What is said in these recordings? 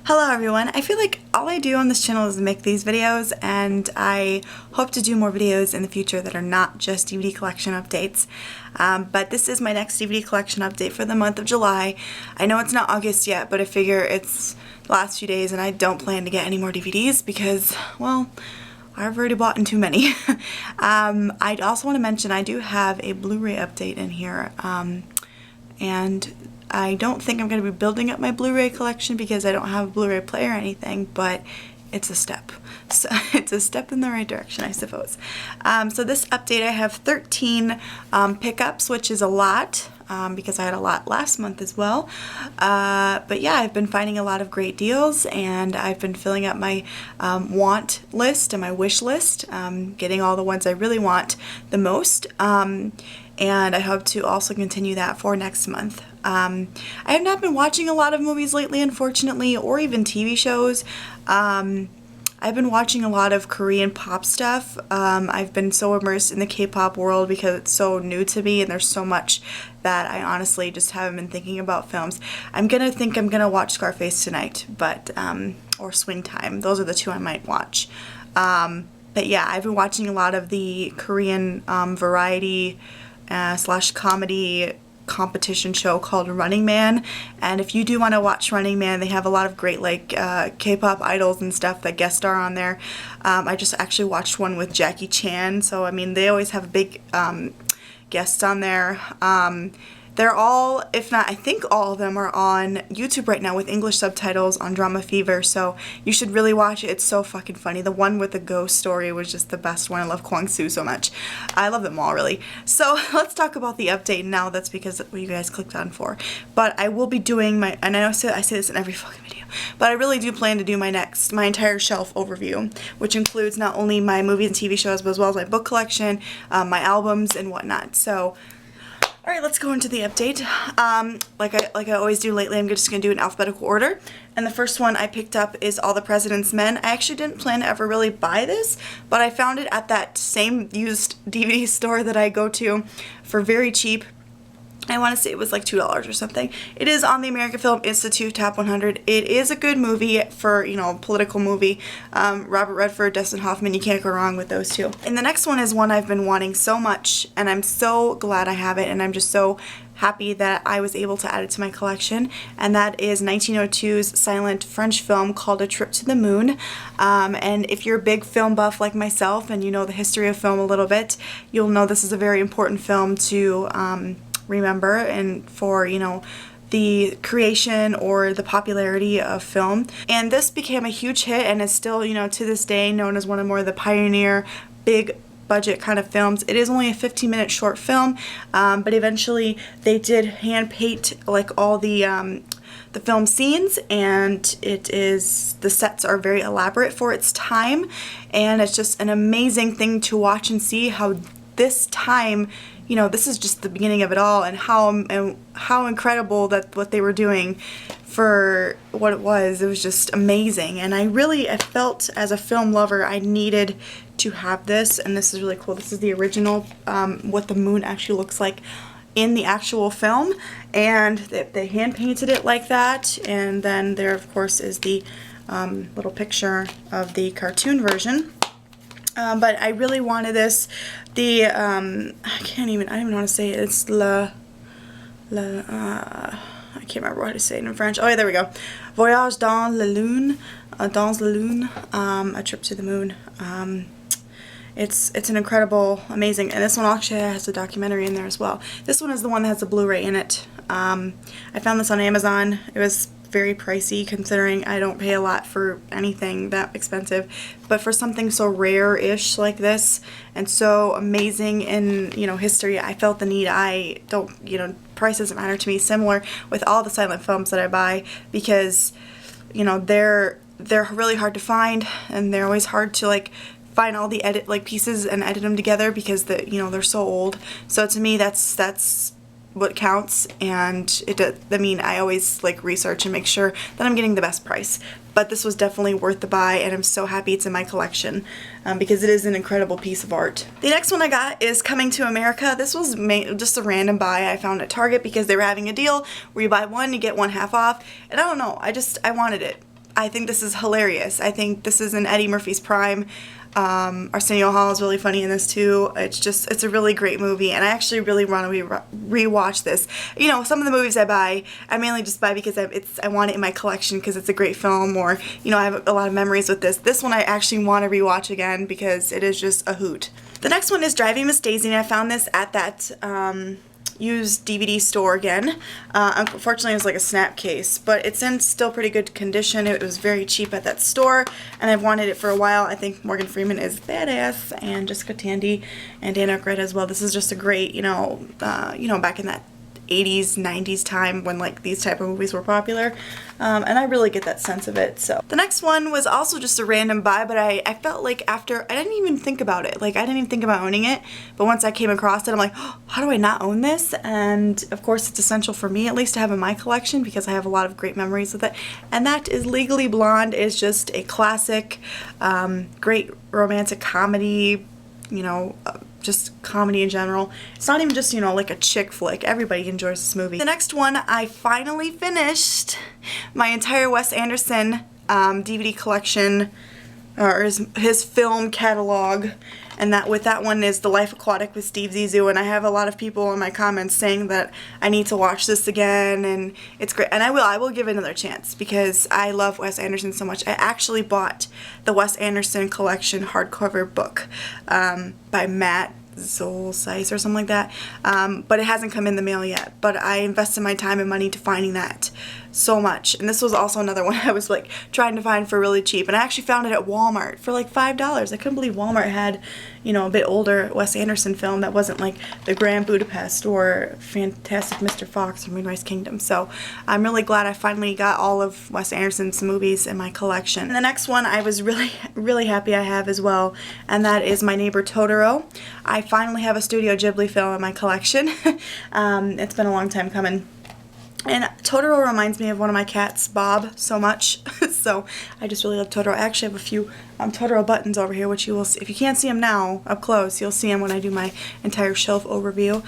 Hello everyone. I feel like all I do on this channel is make these videos, and I hope to do more videos in the future that are not just DVD collection updates. But this is my next DVD collection update for the month of July. I know it's not August yet, but I figure it's the last few days and I don't plan to get any more DVDs because, well, I've already bought in too many. I also want to mention I do have a Blu-ray update in here, and I don't think I'm going to be building up my Blu-ray collection because I don't have a Blu-ray player or anything, but it's a step. So it's a step in the right direction, I suppose. So this update, I have 13 pickups, which is a lot because I had a lot last month as well. But yeah, I've been finding a lot of great deals, and I've been filling up my want list and my wish list, getting all the ones I really want the most. And I hope to also continue that for next month. I have not been watching a lot of movies lately, unfortunately, or even TV shows. I've been watching a lot of Korean pop stuff. I've been so immersed in the K-pop world because it's so new to me, and there's so much that I honestly just haven't been thinking about films. I'm gonna watch Scarface tonight, but or Swing Time. Those are the two I might watch. But yeah, I've been watching a lot of the Korean variety slash comedy competition show called Running Man, and if you do want to watch Running Man, they have a lot of great like K-pop idols and stuff that guest star on there. I just actually watched one with Jackie Chan, so I mean they always have big guests on there. They're all, if not, I think all of them are on YouTube right now with English subtitles on Drama Fever, so you should really watch it. It's so fucking funny. The one with the ghost story was just the best one. I love Kwang Soo so much. I love them all, really. So let's talk about the update now. That's because what you guys clicked on for. But I will be doing my, and I know I say this in every fucking video, but I really do plan to do my entire shelf overview, which includes not only my movies and TV shows, but as well as my book collection, my albums, and whatnot. So alright, let's go into the update. Like I always do lately, I'm just going to do an alphabetical order. And the first one I picked up is All the President's Men. I actually didn't plan to ever really buy this, but I found it at that same used DVD store that I go to for very cheap. I want to say it was like $2 or something. It is on the American Film Institute Top 100. It is a good movie for, you know, a political movie. Robert Redford, Dustin Hoffman, you can't go wrong with those two. And the next one is one I've been wanting so much, and I'm so glad I have it, and I'm just so happy that I was able to add it to my collection, and that is 1902's silent French film called A Trip to the Moon. And if you're a big film buff like myself and you know the history of film a little bit, you'll know this is a very important film to remember, and for, you know, the creation or the popularity of film. And this became a huge hit and is still, you know, to this day known as one of more of the pioneer big budget kind of films. It is only a 15-minute short film, but eventually they did hand paint like all the film scenes, and the sets are very elaborate for its time, and it's just an amazing thing to watch and see how this time, you know, this is just the beginning of it all, and how incredible that what they were doing for what it was. It was just amazing, and I felt as a film lover I needed to have this, and this is really cool. This is the original, what the moon actually looks like in the actual film, and they hand painted it like that, and then there of course is the little picture of the cartoon version. But I really wanted this. I don't even know how to say it. It's I can't remember how to say it in French. Oh yeah, there we go. Voyage dans la Lune, A Trip to the Moon. It's an incredible, amazing, and this one actually has a documentary in there as well. This one is the one that has the Blu-ray in it. I found this on Amazon. It was very pricey considering I don't pay a lot for anything that expensive, but for something so rare-ish like this and so amazing in, you know, history, I felt the need. I don't, you know, price doesn't matter to me. Similar with all the silent films that I buy, because, you know, they're really hard to find, and they're always hard to like find all the pieces and edit them together because you know, they're so old. So to me that's what counts, and I mean, I always like research and make sure that I'm getting the best price. But this was definitely worth the buy, and I'm so happy it's in my collection because it is an incredible piece of art. The next one I got is Coming to America. This was just a random buy I found at Target because they were having a deal where you buy one, you get one half off, and I don't know, I wanted it. I think this is hilarious. I think this is in Eddie Murphy's prime. Arsenio Hall is really funny in this too. It's a really great movie, and I actually really want to rewatch this. You know, some of the movies I buy, I mainly just buy because I want it in my collection because it's a great film, or, you know, I have a lot of memories with this. This one I actually want to rewatch again because it is just a hoot. The next one is Driving Miss Daisy, and I found this at that used DVD store again. Unfortunately, it was like a snap case, but it's in still pretty good condition. It was very cheap at that store, and I've wanted it for a while. I think Morgan Freeman is badass, and Jessica Tandy and Dan Aykroyd as well. This is just a great, you know, back in that 80s, 90s time when like these type of movies were popular, and I really get that sense of it. So the next one was also just a random buy, but I felt like after, I didn't even think about it, like I didn't even think about owning it, but once I came across it, I'm like, oh, how do I not own this? And of course it's essential for me at least to have in my collection because I have a lot of great memories with it, and that is Legally Blonde. Is just a classic, great romantic comedy, you know, just comedy in general. It's not even just, you know, like a chick flick. Everybody enjoys this movie. The next one, I finally finished my entire Wes Anderson DVD collection, or his film catalog, and that one is The Life Aquatic with Steve Zissou, and I have a lot of people in my comments saying that I need to watch this again, and it's great, and I will give it another chance because I love Wes Anderson so much. I actually bought the Wes Anderson collection hardcover book by Matt Zolcice or something like that, but it hasn't come in the mail yet, but I invested my time and money to finding that so much. And this was also another one I was like trying to find for really cheap, and I actually found it at Walmart for like $5. I couldn't believe Walmart had, you know, a bit older Wes Anderson film that wasn't like The Grand Budapest or Fantastic Mr. Fox or Moonrise Kingdom. So I'm really glad I finally got all of Wes Anderson's movies in my collection. And the next one I was really happy I have as well, and that is My Neighbor Totoro. I finally have a Studio Ghibli film in my collection. It's been a long time coming. And Totoro reminds me of one of my cats, Bob, so much. So I just really love Totoro. I actually have a few Totoro buttons over here, which you will see. If you can't see them now up close, you'll see them when I do my entire shelf overview.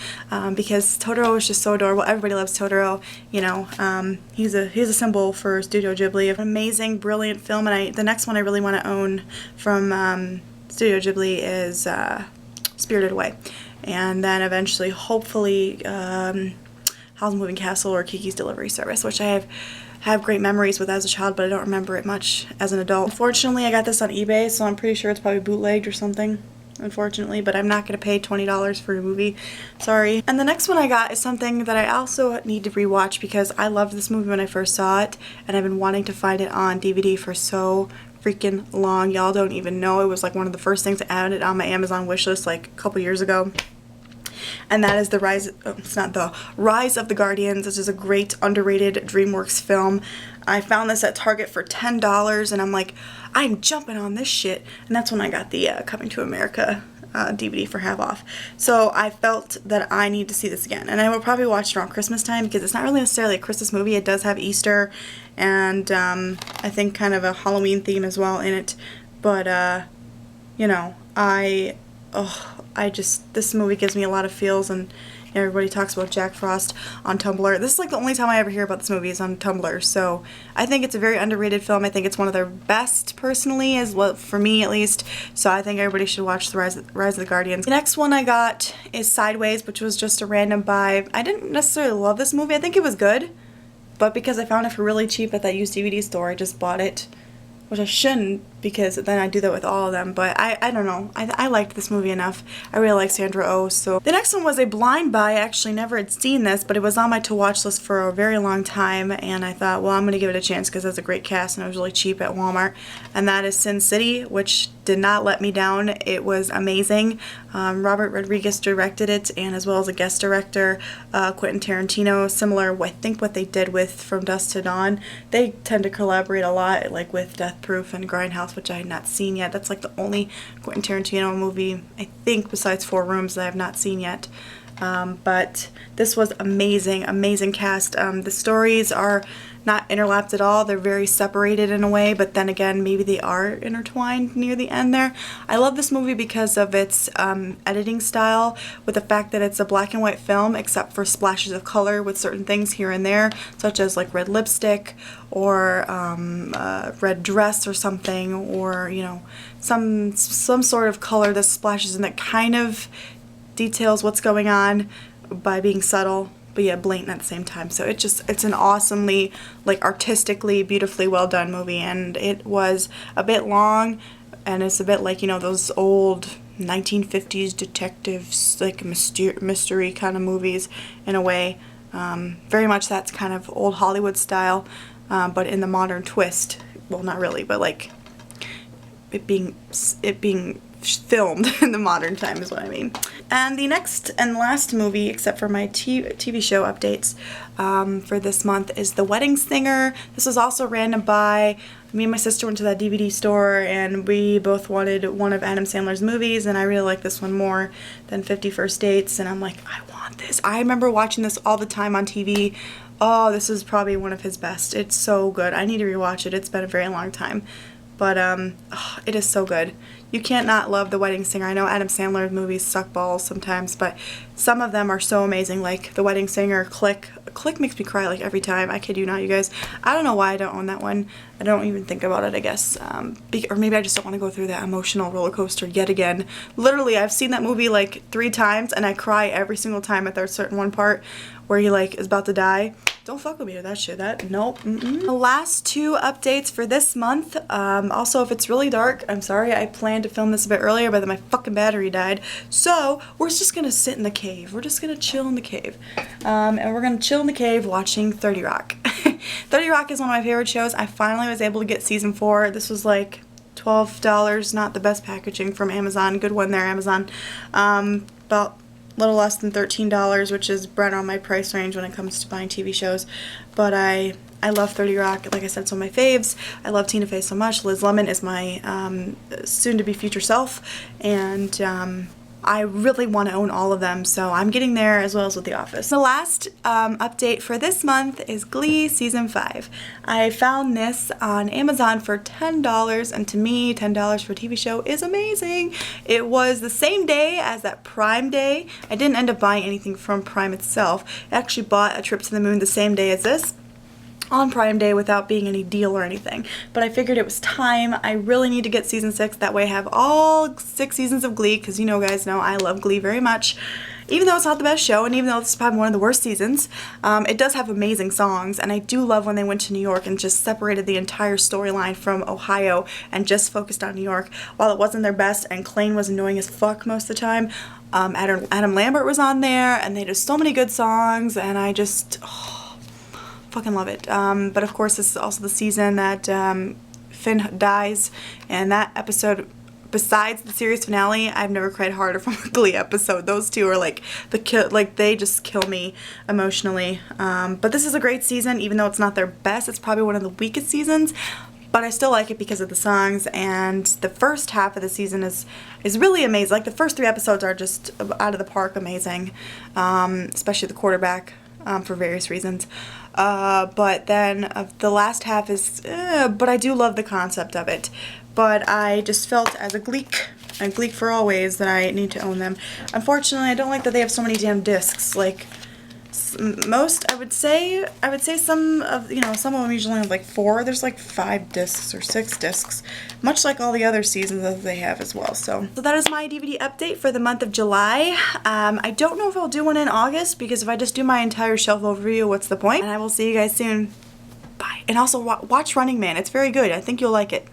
Because Totoro is just so adorable. Everybody loves Totoro. You know, he's a symbol for Studio Ghibli. An amazing, brilliant film. And the next one I really want to own from Studio Ghibli is Spirited Away. And then eventually, hopefully, Howl's Moving Castle or Kiki's Delivery Service, which I have great memories with as a child, but I don't remember it much as an adult. Unfortunately, I got this on eBay, so I'm pretty sure it's probably bootlegged or something, unfortunately, but I'm not going to pay $20 for a movie. Sorry. And the next one I got is something that I also need to rewatch because I loved this movie when I first saw it, and I've been wanting to find it on DVD for so freaking long. Y'all don't even know. It was like one of the first things I added on my Amazon wishlist like a couple years ago. And that is Rise of the Guardians. This is a great underrated DreamWorks film. I found this at Target for $10, and I'm like, I'm jumping on this shit. And that's when I got the Coming to America DVD for half off. So I felt that I need to see this again, and I will probably watch it around Christmas time because it's not really necessarily a Christmas movie. It does have Easter and I think kind of a Halloween theme as well in it. But you know, this movie gives me a lot of feels, and everybody talks about Jack Frost on Tumblr. This is like the only time I ever hear about this movie is on Tumblr, so I think it's a very underrated film. I think it's one of their best, personally, as well, for me at least, so I think everybody should watch the Rise of the Guardians. The next one I got is Sideways, which was just a random buy. I didn't necessarily love this movie. I think it was good, but because I found it for really cheap at that used DVD store, I just bought it, which I shouldn't, because then I do that with all of them, but I don't know. I liked this movie enough. I really like Sandra Oh. So the next one was a blind buy. I actually never had seen this, but it was on my to-watch list for a very long time, and I thought, well, I'm going to give it a chance because it's a great cast and it was really cheap at Walmart, and that is Sin City, which did not let me down. It was amazing. Robert Rodriguez directed it, and as well as a guest director, Quentin Tarantino. Similar, I think, what they did with From Dusk to Dawn. They tend to collaborate a lot, like with Death Proof and Grindhouse, which I had not seen yet. That's like the only Quentin Tarantino movie, I think, besides Four Rooms that I have not seen yet. But this was amazing, amazing cast. The stories are not interlapped at all. They're very separated in a way, but then again, maybe they are intertwined near the end there. I love this movie because of its editing style, with the fact that it's a black and white film except for splashes of color with certain things here and there, such as like red lipstick or red dress or something, or you know, some sort of color that splashes and that kind of details what's going on by being subtle but yet blatant at the same time. So it's an awesomely, like, artistically beautifully well done movie, and it was a bit long, and it's a bit like, you know, those old 1950s detectives, like mystery kind of movies in a way. Very much that's kind of old Hollywood style, but in the modern twist. Well, not really, but like it being filmed in the modern time is what I mean. And the next and last movie, except for my TV show updates for this month, is The Wedding Singer. This was also random buy. Me and my sister went to that DVD store and we both wanted one of Adam Sandler's movies, and I really like this one more than 50 First Dates, and I'm like, I want this. I remember watching this all the time on TV. Oh, this is probably one of his best. It's so good. I need to rewatch it. It's been a very long time. But oh, it is so good. You can't not love The Wedding Singer. I know Adam Sandler movies suck balls sometimes, but some of them are so amazing, like The Wedding Singer, Click. Click makes me cry like every time. I kid you not, you guys. I don't know why I don't own that one. I don't even think about it, I guess. Or maybe I just don't want to go through that emotional roller coaster yet again. Literally, I've seen that movie like 3 times, and I cry every single time at that certain one part where he like is about to die. Don't fuck with me with that shit. Nope. The last 2 updates for this month. Also, if it's really dark, I'm sorry, I planned to film this a bit earlier, but then my fucking battery died. So we're just gonna sit in the cave. We're just gonna chill in the cave. And we're gonna chill in the cave watching 30 Rock. 30 Rock is one of my favorite shows. I finally was able to get season 4. This was like $12, not the best packaging from Amazon. Good one there, Amazon. About a little less than $13, which is right on my price range when it comes to buying TV shows. But I love 30 Rock. Like I said, it's one of my faves. I love Tina Fey so much. Liz Lemon is my soon-to-be future self, and I really want to own all of them, so I'm getting there, as well as with The Office. The last update for this month is Glee Season 5. I found this on Amazon for $10, and to me, $10 for a TV show is amazing. It was the same day as that Prime Day. I didn't end up buying anything from Prime itself. I actually bought A Trip to the Moon the same day as this, on Prime Day, without being any deal or anything. But I figured it was time. I really need to get season 6. That way I have all 6 seasons of Glee, because you know, guys know I love Glee very much. Even though it's not the best show, and even though this is probably one of the worst seasons, it does have amazing songs, and I do love when they went to New York and just separated the entire storyline from Ohio and just focused on New York. While it wasn't their best and Klaine was annoying as fuck most of the time, Adam Lambert was on there, and they did so many good songs, and I just fucking love it. But of course, this is also the season that Finn dies, and that episode, besides the series finale, I've never cried harder from a Glee episode. Those 2 are like they just kill me emotionally. But this is a great season, even though it's not their best. It's probably one of the weakest seasons, but I still like it because of the songs, and the first half of the season is really amazing. Like, the first 3 episodes are just out of the park amazing, especially the quarterback, for various reasons. But then the last half is, but I do love the concept of it. But I just felt as a Gleek for always, that I need to own them. Unfortunately, I don't like that they have so many damn discs. Like, most, I would say some of them usually have like 4. There's like 5 discs or 6 discs, much like all the other seasons that they have as well. So that is my DVD update for the month of July. I don't know if I'll do one in August, because if I just do my entire shelf overview, what's the point? And I will see you guys soon. Bye. And also watch Running Man. It's very good. I think you'll like it.